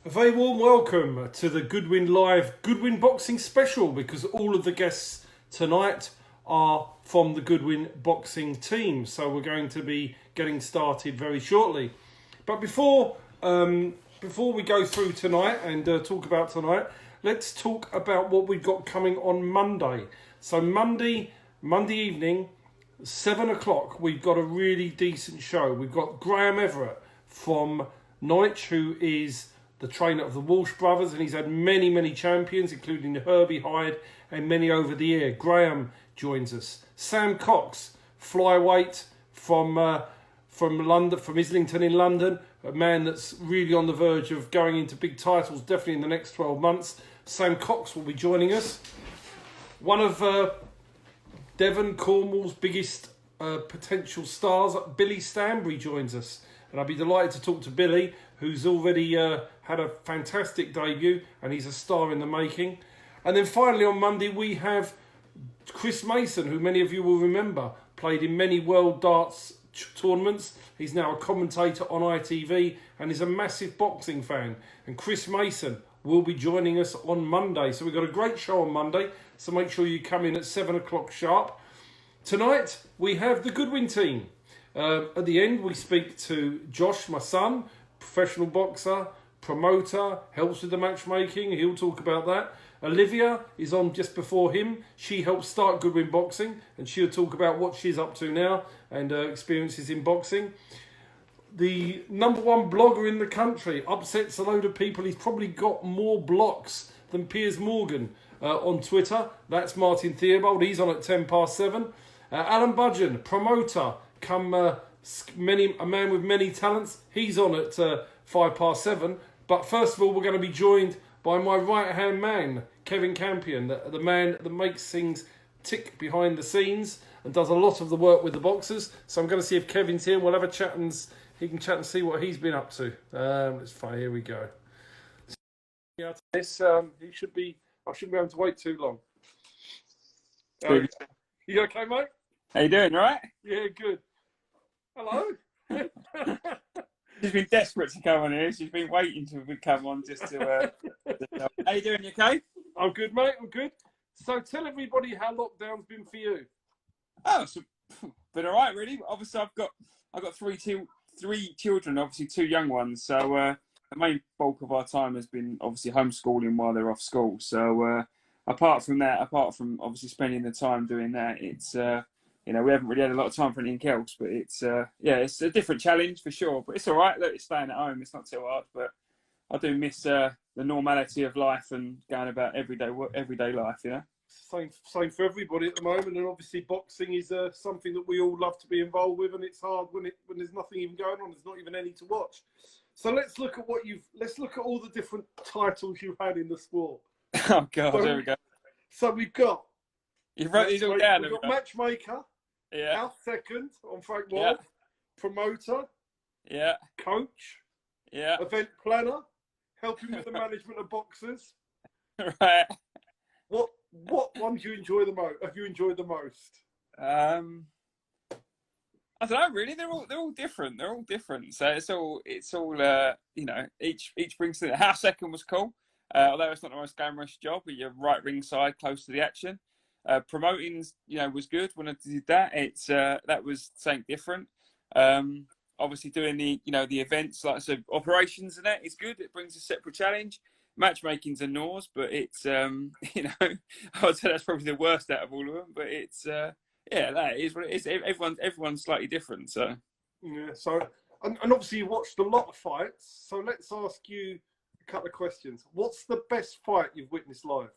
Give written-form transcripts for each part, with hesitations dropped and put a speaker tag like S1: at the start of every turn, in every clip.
S1: A very warm welcome to the Goodwin Live Goodwin Boxing Special, because all of the guests tonight are from the Goodwin Boxing team. So we're going to be getting started very shortly. But before we go through tonight and talk about tonight, let's talk about what we've got coming on Monday. So Monday evening, 7 o'clock, we've got a really decent show. We've got Graham Everett from Norwich, who is the trainer of the Walsh brothers, and he's had many champions, including Herbie Hyde and many over the year. Graham joins us. Sam Cox, flyweight from London, from Islington in London, a man that's really on the verge of going into big titles, definitely in the next 12 months. Sam Cox will be joining us. One of Devon, Cornwall's biggest potential stars, Billy Stanbury, joins us. And I'll be delighted to talk to Billy, who's already had a fantastic debut, and he's a star in the making. And then finally on Monday, we have Chris Mason, who many of you will remember, played in many World Darts tournaments. He's now a commentator on ITV and is a massive boxing fan. And Chris Mason will be joining us on Monday. So we've got a great show on Monday, so make sure you come in at 7 o'clock sharp. Tonight, we have the Goodwin team. At the end, we speak to Josh, my son, professional boxer, promoter, helps with the matchmaking. He'll talk about that. Olivia is on just before him. She helped start Goodwin Boxing, and she'll talk about what she's up to now and experiences in boxing. The #1 blogger in the country upsets a load of people. He's probably got more blocks than Piers Morgan on Twitter. That's Martin Theobald. He's on at 7:10. Alan Budgeon, promoter, a man with many talents. He's on at 7:05. But first of all, we're going to be joined by my right-hand man, Kevin Campion, the man that makes things tick behind the scenes and does a lot of the work with the boxers. So I'm going to see if Kevin's here. We'll have a chat and he can chat and see what he's been up to. Let's find. Here we go. Yeah, this he should be. I shouldn't be able to wait too long. You okay, mate?
S2: How you doing? All right?
S1: Yeah, good. Hello.
S2: She's been desperate to come on here. She's been waiting to come on just to. How you doing? You okay?
S1: I'm good, mate. I'm good. So tell everybody how lockdown's been for you.
S2: Oh, it's been all right, really. Obviously, I've got three children. Obviously, two young ones. So the main bulk of our time has been obviously homeschooling while they're off school. So apart from obviously spending the time doing that, it's we haven't really had a lot of time for anything else. But it's it's a different challenge for sure. But it's all right. Look, it's staying at home. It's not too hard. But I do miss the normality of life and going about everyday life. You know.
S1: Same for everybody at the moment, and obviously boxing is something that we all love to be involved with, and it's hard when there's nothing even going on. There's not even any to watch. So let's look at all the different titles you've had in the sport.
S2: Oh God, there we go.
S1: So we've got.
S2: You've wrote these all down.
S1: We've got matchmaker.
S2: Yeah.
S1: House second on Frank Wild. Yeah. Promoter.
S2: Yeah.
S1: Coach.
S2: Yeah.
S1: Event planner. Helping with the management of boxers.
S2: Right.
S1: What one do you enjoy the most? Have you enjoyed the most?
S2: I don't know. Really, they're all different. They're all different. So it's all each brings to it. House second was cool. Although it's not the most glamorous job, but you're right ringside, close to the action. Promoting, was good when I did that. It's that was something different. Obviously doing the events like operations and that is good. It brings a separate challenge. Matchmaking's a nose, but it's I would say that's probably the worst out of all of them. But it's that is what it is. Everyone's slightly different. So
S1: yeah. So and obviously you watched a lot of fights. So let's ask you a couple of questions. What's the best fight you've witnessed live?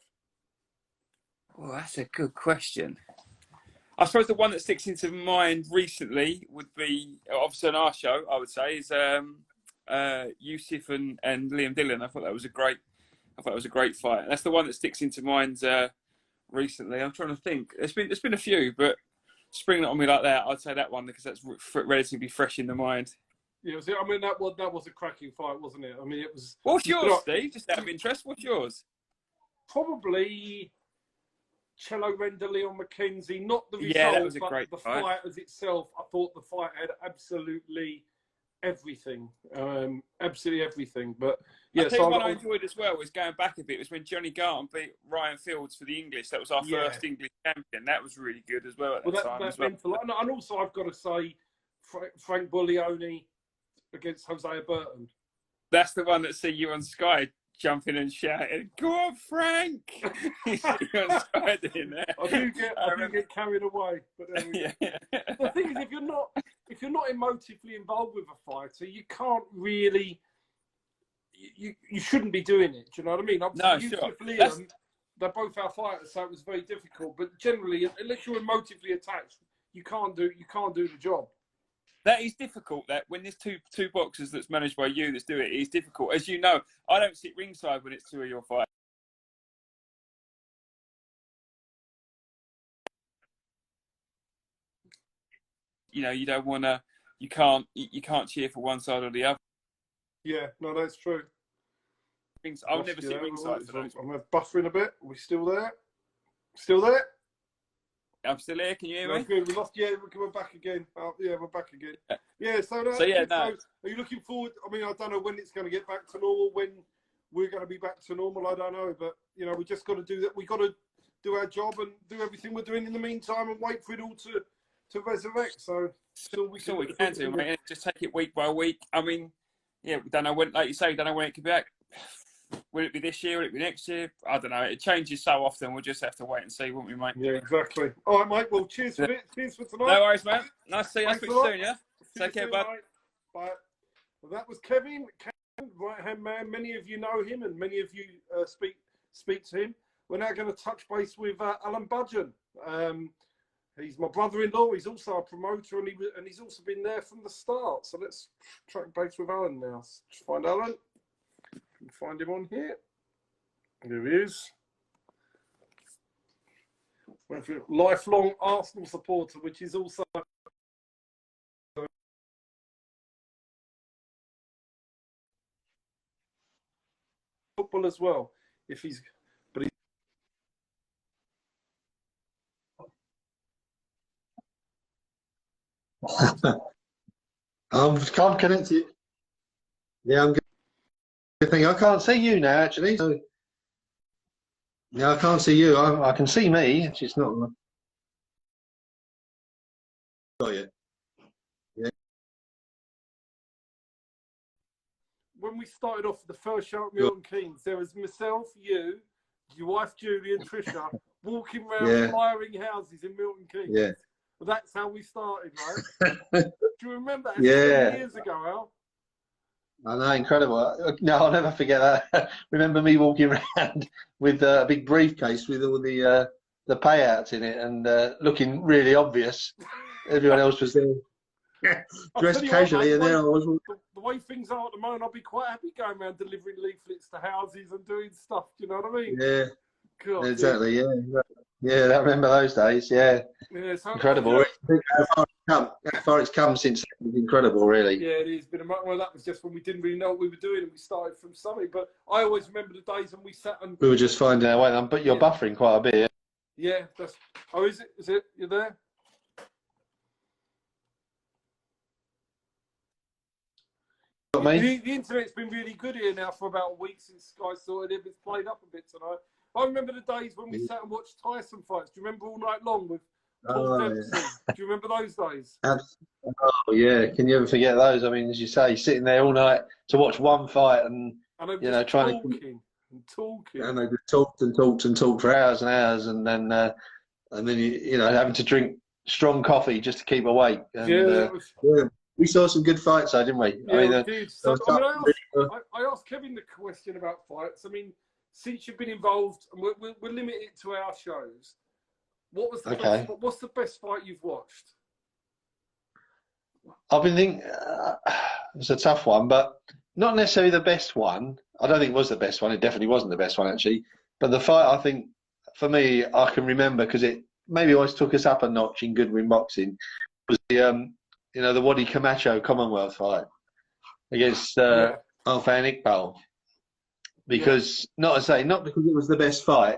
S2: Oh, that's a good question. I suppose the one that sticks into mind recently would be, obviously on our show, I would say, is Yusuf and Liam Dillon. I thought that was a great fight. That's the one that sticks into mind recently. I'm trying to think. There's been a few, but springing it on me like that, I'd say that one because that's relatively fresh in the mind.
S1: Yeah, that was a cracking fight, wasn't it? I mean, it was.
S2: What's yours, Steve? Just out of interest, what's yours?
S1: Probably Cello Render, Leon McKenzie. Not the result,
S2: that was a
S1: but
S2: great
S1: the
S2: fight
S1: as itself. I thought the fight had absolutely everything, absolutely everything. But yeah,
S2: I tell you, one I enjoyed as well was going back a bit. Was when Johnny Garton beat Ryan Fields for the English. That was our first English champion. That was really good as well at that time.
S1: That meant a lot. And also, I've got to say, Frank Buglioni against Hosea Burton.
S2: That's the one that see you on Sky jumping and shouting, "Go on, Frank!" You see you on Sky doing that.
S1: I do get carried away. But
S2: yeah.
S1: The thing is, if you're not emotively involved with a fighter, you can't really. You shouldn't be doing it. Do you know what I mean?
S2: No, sure.
S1: Liam, they're both our fighters, so it was very difficult. But generally, unless you're emotively attached, you can't do the job.
S2: That is difficult. That when there's two boxers that's managed by you that's do it, it's difficult. As you know, I don't sit ringside when it's two of your fighters. You know, you don't want to. You can't cheer for one side or the other.
S1: Yeah, no, that's true.
S2: I'll never sit ringside for those.
S1: I'm buffering a bit. Are we still there? Still there?
S2: I'm still here. Can you hear me?
S1: Good. We lost. Yeah, we're back again. Oh, yeah, we're back again. Yeah. So no. Are you looking forward? I mean, I don't know when it's going to get back to normal. When we're going to be back to normal, I don't know. But you know, we just got to do that. We got to do our job and do everything we're doing in the meantime, and wait for it all to resurrect. So we
S2: can do, mate. Just take it week by week. I mean, yeah, we don't know when. Like you say, we don't know when it could be back. Will it be this year? Will it be next year? I don't know. It changes so often. We'll just have to wait and see, won't we, mate?
S1: Yeah, exactly. All right, mate. Well, cheers for it. Cheers for tonight.
S2: No worries, mate. Nice to see you. I'll speak soon, yeah? Take care, bud.
S1: Bye. Well, that was Kevin, right-hand man. Many of you know him, and many of you speak to him. We're now going to touch base with Alan Budgeon. He's my brother-in-law. He's also a promoter, and he's also been there from the start. So let's track base with Alan now. Let's find Alan. You can find him on here. There he is. Lifelong Arsenal supporter, which is also football as well.
S3: I'm connected. Yeah, I'm good. Good thing I can't see you now, actually. So, yeah, I can't see you. I can see me. It's just not. Got you. Yeah.
S1: When we started off the first show at Milton Keynes, there was myself, you, your wife Julie, and Trisha walking around firing houses in Milton Keynes.
S3: Yeah.
S1: Well, that's how we started, right? Do you remember that?
S3: Yeah.
S1: 10 years ago, Al?
S3: I know, incredible. No, I'll never forget that. Remember me walking around with a big briefcase with all the payouts in it and looking really obvious. Everyone else was there dressed casually, and there I was.
S1: The way things are at the moment, I'll be quite happy going around delivering leaflets to houses and doing stuff. Do you know what I mean?
S3: Yeah.
S1: God,
S3: exactly. Yeah. I remember those days. Yeah.
S1: So
S3: incredible. How far it's come since then is incredible, really.
S1: Yeah, it has been. Well, that was just when we didn't really know what we were doing, and we started from something. But I always remember the days when we sat and
S3: we were just finding our way. But you're buffering quite a bit.
S1: Yeah, that's. Oh, is it? Is it? You're there? The internet's been really good here now for about a week since Sky sorted it. It's played up a bit tonight. I remember the days when we sat and watched Tyson fights. Do you remember all night long with Paul Dempsey? Yeah. Do you remember those days?
S3: Oh yeah, can you ever forget those? I mean, as you say, sitting there all night to watch one fight and trying
S1: to talking,
S3: and they just talked for hours and hours, and then having to drink strong coffee just to keep awake. And, we saw some good fights, though, didn't we?
S1: Yeah, we did. So, I asked Kevin the question about fights. I mean, since you've been involved, and we'll limit it to our shows. What's the best fight you've watched?
S3: I've been thinking it's a tough one, but not necessarily the best one. I don't think it was the best one. It definitely wasn't the best one, actually. But the fight, I think, for me, I can remember because it maybe always took us up a notch in Goodwin boxing. Was the Wadi Camacho Commonwealth fight against Alfan Iqbal. Because not because it was the best fight,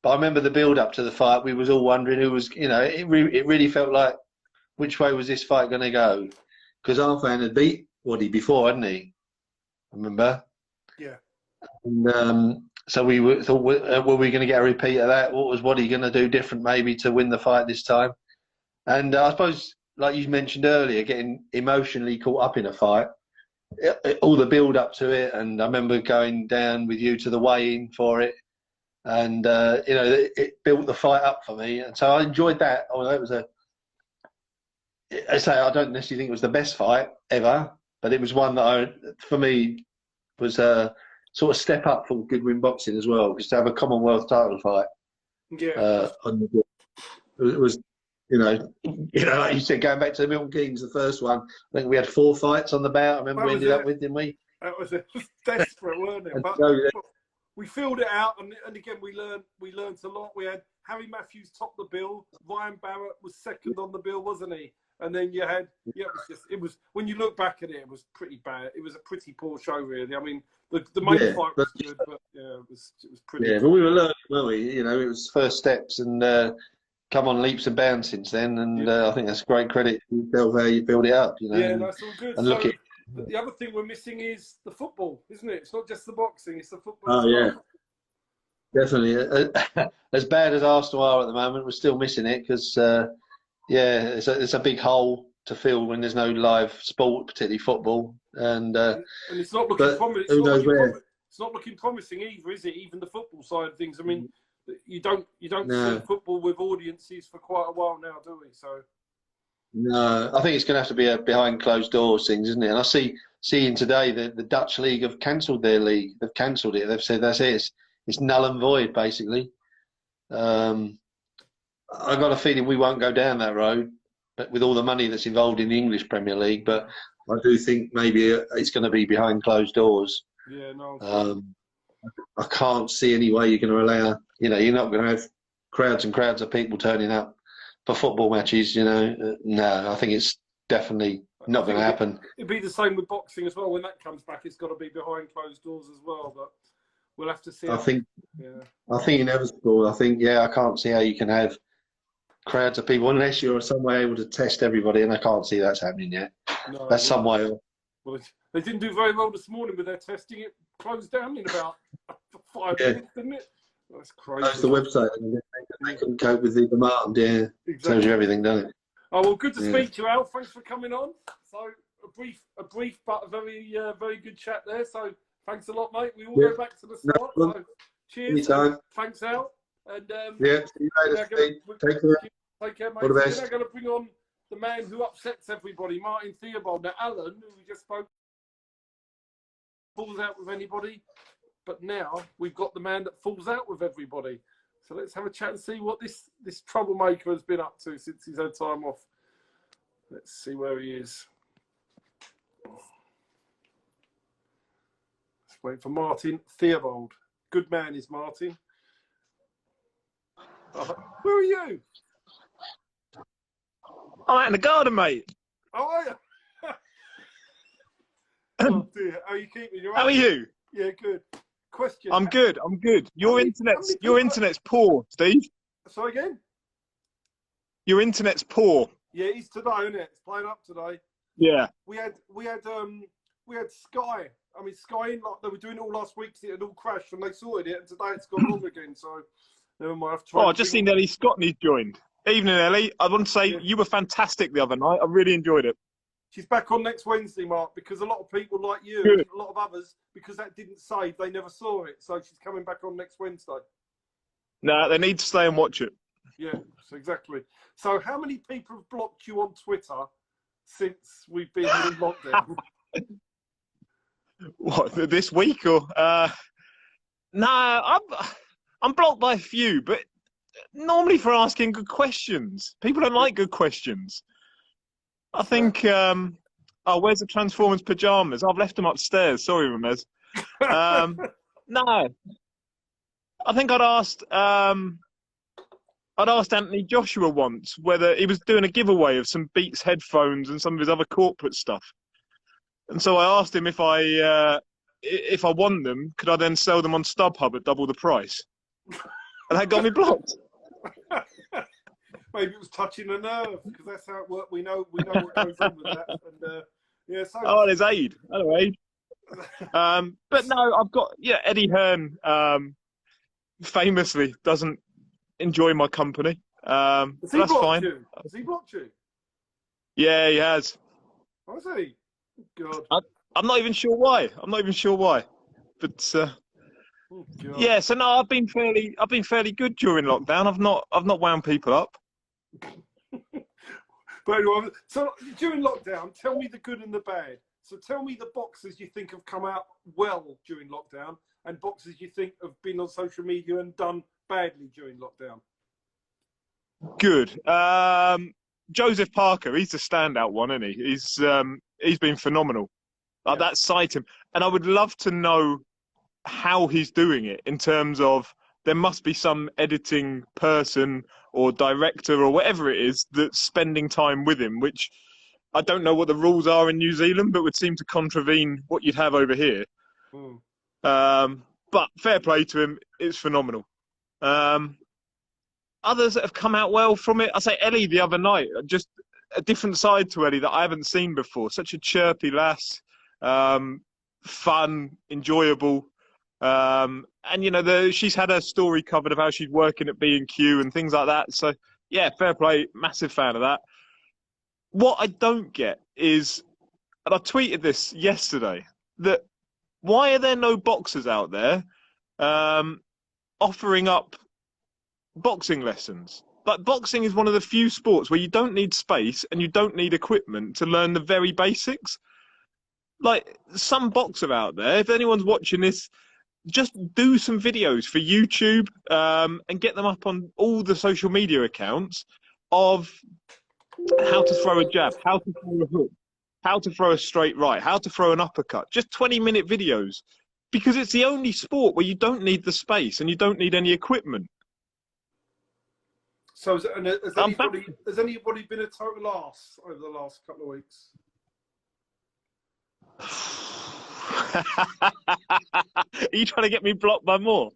S3: but I remember the build up to the fight. We was all wondering who was, it really felt like which way was this fight going to go? Because Alfan had beat Waddy before, hadn't he? Remember?
S1: Yeah.
S3: And so we thought, were we going to get a repeat of that? What was Waddy going to do different maybe to win the fight this time? And I suppose, like you mentioned earlier, getting emotionally caught up in a fight, all the build up to it. And I remember going down with you to the weigh-in for it. And, it built the fight up for me. And so I enjoyed that. Although it was I don't necessarily think it was the best fight ever, but it was one that for me, was a sort of step up for Goodwin boxing as well, because to have a Commonwealth title fight, it was, like you said, going back to the Milton Keynes, the first one, I think we had 4 fights on the bout. I remember we ended up with, didn't we?
S1: That was desperate, weren't it? But we filled it out, and again we learned a lot. We had Harry Matthews top the bill. Ryan Barrett was second on the bill, wasn't he? And then you had, it was when you look back at it, it was pretty bad. It was a pretty poor show, really. I mean, the main fight was good, but it was pretty.
S3: Yeah, but we were learning, weren't we? It was first steps, and come on leaps and bounds since then. And I think that's great credit to how you build it up.
S1: Yeah, that's all good.
S3: And
S1: so the other thing we're missing is the football, isn't it? It's not just the boxing; it's the football.
S3: Oh yeah, definitely. As bad as Arsenal are at the moment, we're still missing it because. It's a big hole to fill when there's no live sport, particularly football, and
S1: it's not looking promising. It's not looking promising either, is it? Even the football side of things. I mean, you don't see football with audiences for quite a while now, do we? So
S3: no, I think it's going to have to be a behind closed doors things, isn't it? And I seeing today the Dutch league have cancelled their league. They've cancelled it. They've said that's it. It's null and void, basically. I got a feeling we won't go down that road, but with all the money that's involved in the English Premier League. But I do think maybe it's going to be behind closed doors.
S1: Yeah, no.
S3: I can't see any way you're going to allow. You're not going to have crowds and crowds of people turning up for football matches. No, I think it's definitely not going to happen.
S1: It'd be the same with boxing as well. When that comes back, it's got to be behind closed doors as well. But we'll have to see. I think
S3: inevitable. I can't see how you can have crowds of people unless you're some way able to test everybody, and I can't see that's happening yet. No, that's some way.
S1: Well, they didn't do very well this morning with their testing. It closed down in about 5 minutes, didn't it? That's crazy.
S3: That's the website. They couldn't cope with the demand. Yeah, exactly. Tells you everything, doesn't it?
S1: Oh well, good to speak to you, Al. Thanks for coming on. So a brief but a very good chat there. So thanks a lot, mate. We all go back to the start. So cheers.
S3: Anytime.
S1: Thanks, Al. And
S3: see you later, Steve. Take care.
S1: Take care, mate.
S3: All the best.
S1: We're now going to bring on the man who upsets everybody, Martin Theobald. Now, Alan, who we just spoke, falls out with anybody, but now we've got the man that falls out with everybody. So let's have a chat and see what this troublemaker has been up to since he's had time off. Let's see where he is. Let's wait for Martin Theobald. Good man is Martin. Where are you?
S4: I'm out in the garden, mate.
S1: How are you? Oh dear, how are you keeping?
S4: How are you?
S1: Yeah, good. Question.
S4: I'm good. Your internet's poor, Steve.
S1: Sorry again?
S4: Your internet's poor.
S1: Yeah, it's today, isn't it? It's playing up today.
S4: Yeah.
S1: We had Sky. I mean, Sky, like they were doing it all last week, so it had all crashed, and they sorted it, and today it's gone wrong again. So never mind.
S4: I've just seen Ellie Scotney's joined. Evening, Ellie. I want to say you were fantastic the other night. I really enjoyed it.
S1: She's back on next Wednesday, Mark, because a lot of people like you and a lot of others, because that didn't save, they never saw it. So she's coming back on next Wednesday.
S4: No, they need to stay and watch it.
S1: Yeah, so exactly. So how many people have blocked you on Twitter since we've been in lockdown?
S4: What, this week or? No, I'm blocked by a few, but normally for asking good questions. People don't like good questions. I think, where's the Transformers pyjamas? I've left them upstairs. Sorry, Ramez. No. I think I'd asked Anthony Joshua once whether he was doing a giveaway of some Beats headphones and some of his other corporate stuff. And so I asked him if I won them, could I then sell them on StubHub at double the price? And that got me blocked.
S1: Maybe it was touching a nerve, because that's how it worked. We know what goes on with that. And Yeah. So.
S4: Oh, there's Aid. Hello, Aid. But no, I've got Eddie Hearn. Famously doesn't enjoy my company.
S1: Has he
S4: that's
S1: blocked
S4: fine.
S1: you? Has he blocked you?
S4: Yeah, he has.
S1: Has he? God.
S4: I'm not even sure why. But
S1: Oh, God.
S4: yeah, so no, I've been fairly good during lockdown. I've not wound people up.
S1: But anyway, so during lockdown, tell me the good and the bad. So tell me the boxers you think have come out well during lockdown, and boxers you think have been on social media and done badly during lockdown.
S4: Good. Joseph Parker, he's the standout one, isn't he? He's been phenomenal. Like that site him, and I would love to know how he's doing it in terms of there must be some editing person or director or whatever it is that's spending time with him, which I don't know what the rules are in New Zealand, but would seem to contravene what you'd have over here. But fair play to him, it's phenomenal. Others that have come out well from it, I say Ellie the other night, just a different side to Ellie that I haven't seen before. Such a chirpy lass, fun, enjoyable. And you know, she's had her story covered of how she's working at B&Q and things like that. So yeah, fair play, massive fan of that. What I don't get is, and I tweeted this yesterday, that why are there no boxers out there offering up boxing lessons? Like, boxing is one of the few sports where you don't need space and you don't need equipment to learn the very basics. Like, some boxer out there, if anyone's watching this, just do some videos for YouTube and get them up on all the social media accounts of how to throw a jab, how to throw a hook, how to throw a straight right, how to throw an uppercut. Just 20-minute videos, because it's the only sport where you don't need the space and you don't need any equipment.
S1: So has anybody been a total arse over the last couple of weeks?
S4: Are you trying to get me blocked by more?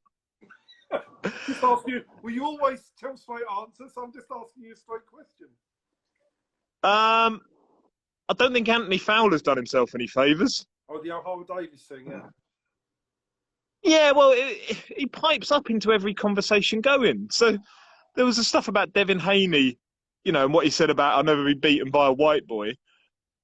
S1: Just ask you. Well, you always tell straight answers, so I'm just asking you a straight question.
S4: I don't think Anthony Fowler's done himself any favours.
S1: Oh, the O'Hara Davis thing, yeah.
S4: Yeah, well, he pipes up into every conversation going. So there was the stuff about Devin Haney, you know, and what he said about I'll never be beaten by a white boy.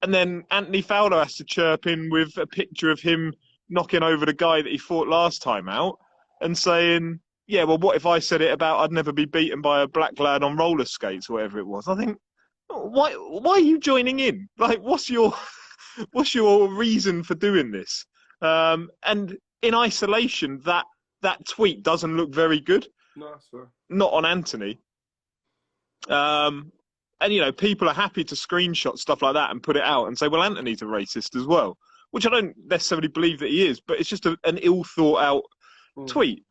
S4: And then Anthony Fowler has to chirp in with a picture of him knocking over the guy that he fought last time out and saying, yeah, well, what if I said it about I'd never be beaten by a black lad on roller skates or whatever it was? I think, why are you joining in? Like, what's your reason for doing this? And in isolation, that tweet doesn't look very good.
S1: No, sir. Not
S4: on Anthony. And, you know, people are happy to screenshot stuff like that and put it out and say, well, Anthony's a racist as well, which I don't necessarily believe that he is, but it's just an ill-thought-out tweet.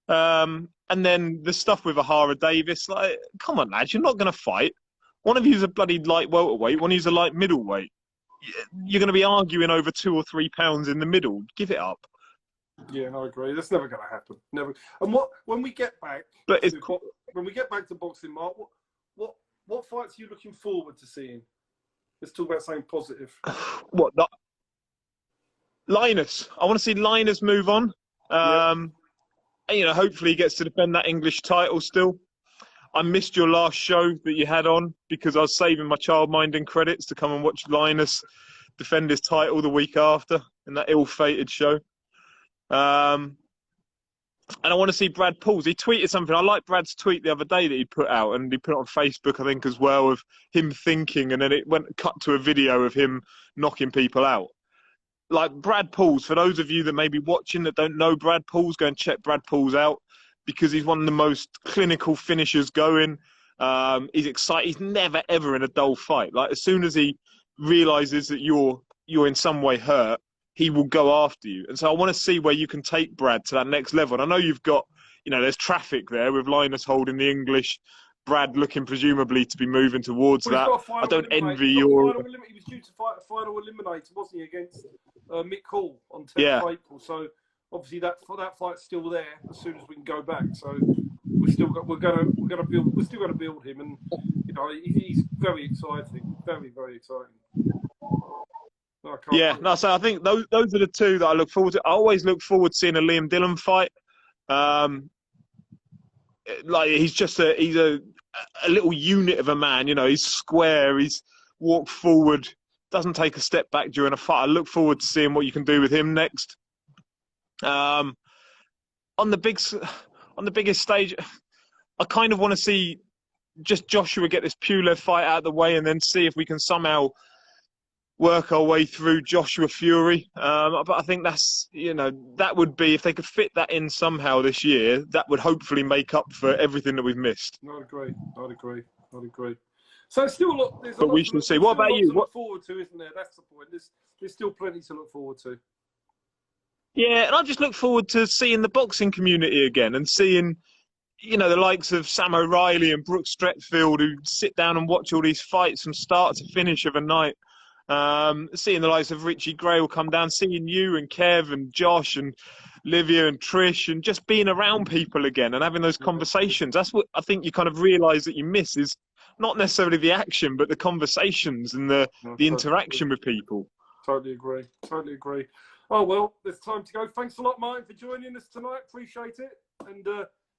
S4: And then the stuff with O'Hara Davis, like, come on, lads, you're not going to fight. One of you's a bloody light welterweight, one of you's a light middleweight. You're going to be arguing over 2 or 3 pounds in the middle. Give it up.
S1: Yeah, no, I agree. That's never going to happen. Never. And when we get back to boxing, Mark, what fights are you looking forward to seeing? Let's talk about something positive.
S4: What? Linus. I want to see Linus move on. And, you know, hopefully he gets to defend that English title still. I missed your last show that you had on because I was saving my childminding credits to come and watch Linus defend his title the week after in that ill-fated show. And I want to see Brad Pauls. He tweeted something. I like Brad's tweet the other day that he put out, and he put it on Facebook, I think, as well, of him thinking, and then it cut to a video of him knocking people out. Like, Brad Pauls, for those of you that may be watching that don't know Brad Pauls, go and check Brad Pauls out, because he's one of the most clinical finishers going. He's excited. He's never, ever in a dull fight. Like, as soon as he realises that you're in some way hurt, he will go after you. And so I want to see where you can take Brad to that next level. And I know you've got, you know, there's traffic there with Linus holding the English, Brad looking presumably to be moving towards that. I don't envy your...
S1: He was due to fight a final eliminator, wasn't he, against Mick Hall on 10th of April. So obviously that fight's still there as soon as we can go back. So we're still going to build him, and you know, he's very exciting, very, very exciting. I can't
S4: Yeah, no, so I think those are the two that I look forward to. I always look forward to seeing a Liam Dillon fight. Like he's a little unit of a man. You know, he's square. He's walked forward, doesn't take a step back during a fight. I look forward to seeing what you can do with him next. On the biggest stage, I kind of want to see just Joshua get this Pulev fight out of the way, and then see if we can somehow work our way through Joshua Fury. But I think that's, that would be, if they could fit that in somehow this year, that would hopefully make up for everything that we've missed.
S1: I'd agree. So still look, there's
S4: but we shall see. What about you?
S1: To look forward to, isn't there? That's the point. There's still plenty to look forward to.
S4: Yeah, and I just look forward to seeing the boxing community again, and seeing, the likes of Sam O'Reilly and Brooks Stretfield, who sit down and watch all these fights from start to finish of a night. Seeing the likes of Richie Gray will come down, seeing you and Kev and Josh and Livia and Trish, and just being around people again and having those conversations. That's what I think you kind of realise that you miss, is not necessarily the action, but the conversations and the interaction with people.
S1: Totally agree. Oh, well, there's time to go. Thanks a lot, Martin, for joining us tonight. Appreciate it. And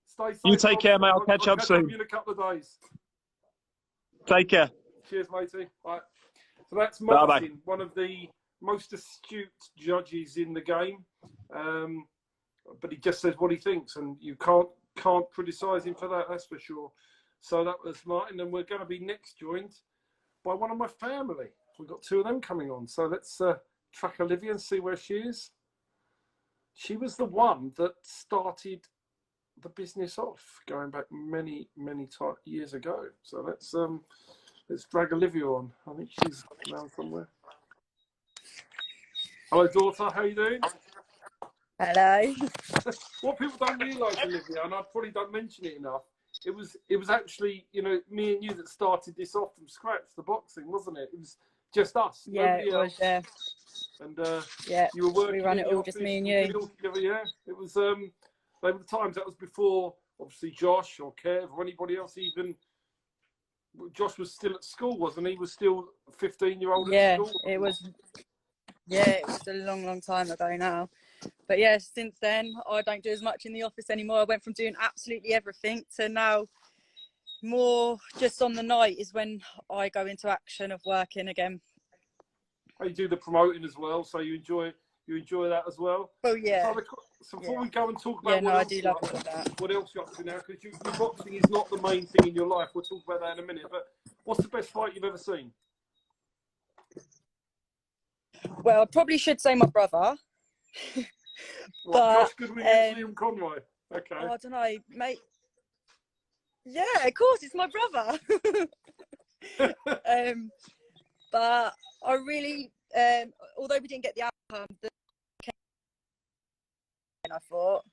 S1: stay safe.
S4: You take care, mate. I'll catch up soon.
S1: Up in a couple of days.
S4: Take care.
S1: Cheers, matey. Right. So that's Martin, one of the most astute judges in the game. But he just says what he thinks, and you can't criticise him for that, that's for sure. So that was Martin, and we're going to be next joined by one of my family. We've got two of them coming on. So let's track Olivia and see where she is. She was the one that started the business off, going back many years ago. So let's drag Olivia on. I think she's around somewhere. Hello, daughter. How you doing?
S5: Hello.
S1: What people don't realise, Olivia, and I probably don't mention it enough, it was actually, me and you that started this off from scratch, the boxing, wasn't it? It was just us.
S5: Yeah, it was, yeah.
S1: And
S5: yeah,
S1: you were working.
S5: We ran it all, just me and you.
S1: All together, yeah. It was, they were the times, that was before, obviously, Josh or Kev or anybody else even. Josh was still at school, wasn't he? He was still a 15-year-old at school.
S5: It was a long time ago now. But yeah, since then, I don't do as much in the office anymore. I went from doing absolutely everything to now more just on the night is when I go into action of working again.
S1: You do the promoting as well, so you enjoy that as well?
S5: Oh, yeah.
S1: So before we go and talk about
S5: I do love all of that.
S1: What else you're up to now? Because your boxing is not the main thing in your life. We'll talk about that in a minute. But what's the best fight you've ever seen?
S5: Well, I probably should say my brother.
S1: Josh Goodwin and Liam Conroy. Okay.
S5: Oh, I don't know, mate. Yeah, of course, it's my brother. But I really, although we didn't get the outcome, I thought.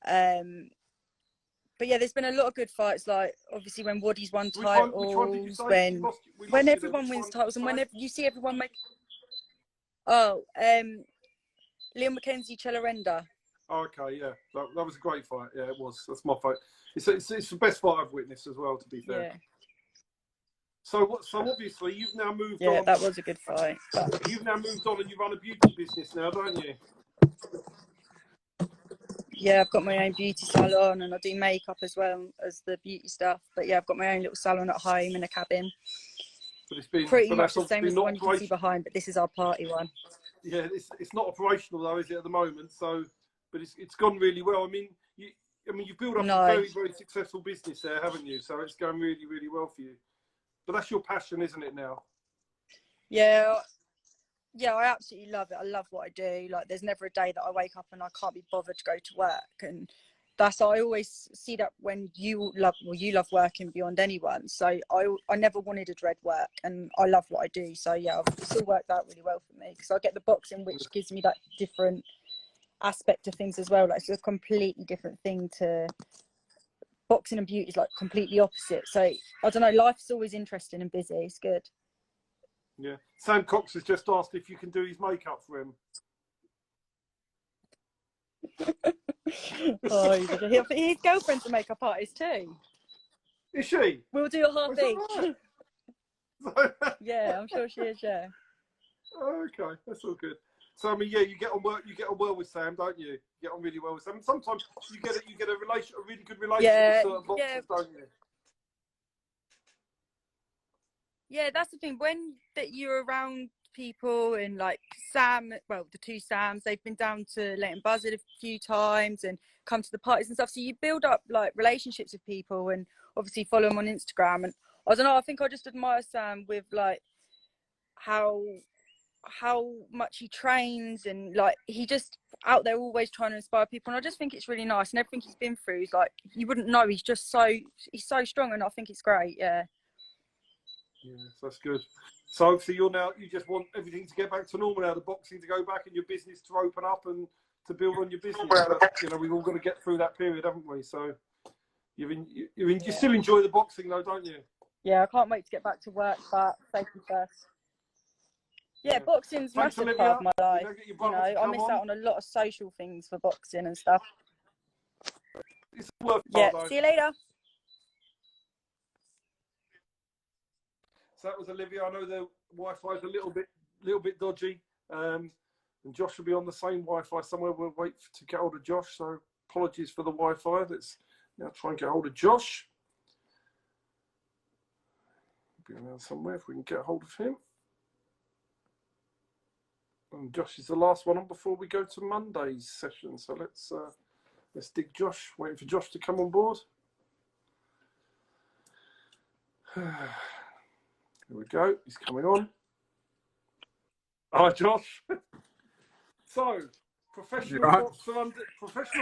S5: But yeah, there's been a lot of good fights. Like obviously when Woody's won titles, when everyone wins titles, and whenever you see everyone make. Oh, Liam McKenzie Celarenda.
S1: Oh, okay, yeah, that was a great fight. Yeah, it was. That's my fight. It's the best fight I've witnessed as well, to be fair. Yeah. So obviously you've now moved on.
S5: Yeah, that was a good fight.
S1: You've now moved on and you run a beauty business now, don't you?
S5: Yeah, I've got my own beauty salon and I do makeup as well as the beauty stuff. But yeah, I've got my own little salon at home in a cabin. But it's been pretty much the same as the one you can see behind, but this is our party one.
S1: Yeah, it's not operational though, is it, at the moment? So, but it's gone really well. I mean, you've built up a very, very successful business there, haven't you? So it's going really, really well for you. But that's your passion, isn't it now?
S5: Yeah, I absolutely love it. I love what I do. Like, there's never a day that I wake up and I can't be bothered to go to work. And I always see that when you love working beyond anyone. So I never wanted to dread work, and I love what I do. So yeah, it's all worked out really well for me because I get the boxing, which gives me that different aspect of things as well. Like, it's a completely different thing to boxing, and beauty is like completely opposite. So I don't know, life's always interesting and busy. It's good.
S1: Yeah. Sam Cox has just asked if you can do his makeup for him.
S5: His girlfriend's a makeup artist too.
S1: Is she?
S5: We'll do a half each. Right? Yeah, I'm sure she is. Yeah.
S1: Okay, that's all good. So I mean, yeah, you get on well with Sam, don't you? You get on really well with Sam. Sometimes you get a really good relationship with certain boxers, don't you?
S5: Yeah, that's the thing. When that you're around people and like Sam, well, the two Sams, they've been down to Leighton Buzzard a few times and come to the parties and stuff. So you build up like relationships with people and obviously follow them on Instagram. And I don't know, I think I just admire Sam with like how much he trains and like he just out there always trying to inspire people. And I just think it's really nice, and everything he's been through is like you wouldn't know. He's so strong, and I think it's great. Yeah.
S1: Yes, that's good. So obviously you just want everything to get back to normal now, the boxing to go back and your business to open up and to build on your business. But, you know, we've all got to get through that period, haven't we? So you still enjoy the boxing though, don't you?
S5: Yeah, I can't wait to get back to work, but safety first. Yeah, boxing's a massive part of my life. You know, I miss out on a lot of social things for boxing and stuff.
S1: It's worth
S5: see you later.
S1: So that was Olivia. I know the Wi-Fi is a little bit dodgy, and Josh will be on the same Wi-Fi somewhere. We'll wait to get hold of Josh. So apologies for the Wi-Fi. Let's now try and get hold of Josh. Be around somewhere if we can get hold of him. And Josh is the last one on before we go to Monday's session. So let's dig Josh. Waiting for Josh to come on board. Here we go. He's coming on. Hi, Josh. So, professional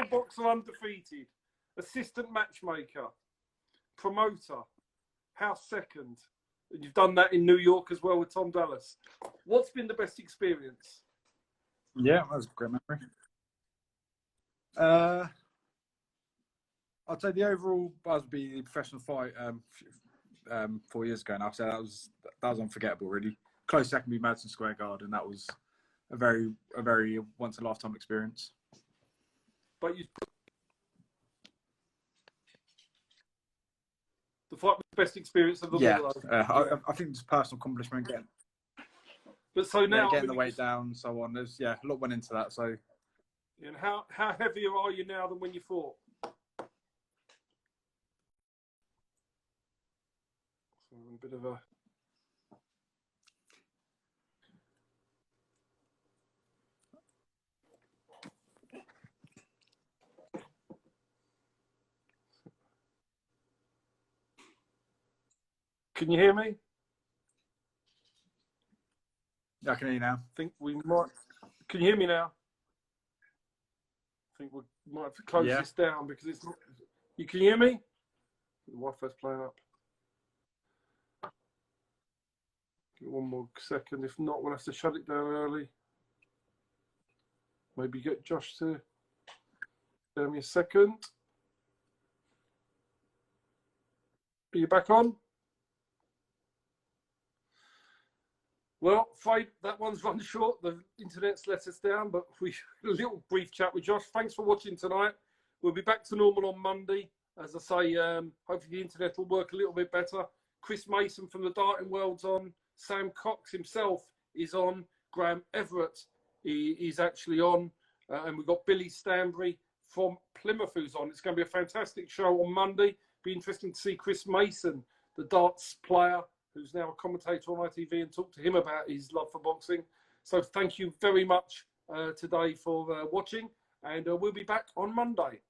S1: boxer undefeated, assistant matchmaker, promoter, house second. And you've done that in New York as well with Tom Dallas. What's been the best experience?
S6: Yeah, that was a great memory. I'd say the overall buzz would be the professional fight 4 years ago now. So that was unforgettable, really. Close second be Madison Square Garden. That was a very once in a lifetime experience.
S1: But the fight was the best experience of the
S6: all.
S1: Yeah,
S6: I think it's a personal accomplishment again.
S1: But so now
S6: getting the weight down, so on. There's a lot went into that. So,
S1: and how heavier are you now than when you fought? So a bit of a. Can you hear me?
S6: Yeah, I can hear you now.
S1: I think we might. Can you hear me now? I think we might have to close this down because it's not. You can hear me? The Wi-Fi's playing up. Give it one more second. If not, we'll have to shut it down early. Maybe get Josh to give me a second. Are you back on? Well, Faye, that one's run short. The internet's let us down, but a little brief chat with Josh. Thanks for watching tonight. We'll be back to normal on Monday. As I say, hopefully the internet will work a little bit better. Chris Mason from the Darting World's on. Sam Cox himself is on. Graham Everett is actually on. And we've got Billy Stanbury from Plymouth who's on. It's going to be a fantastic show on Monday. Be interesting to see Chris Mason, the darts player, who's now a commentator on ITV, and talk to him about his love for boxing. So thank you very much today for watching, and we'll be back on Monday.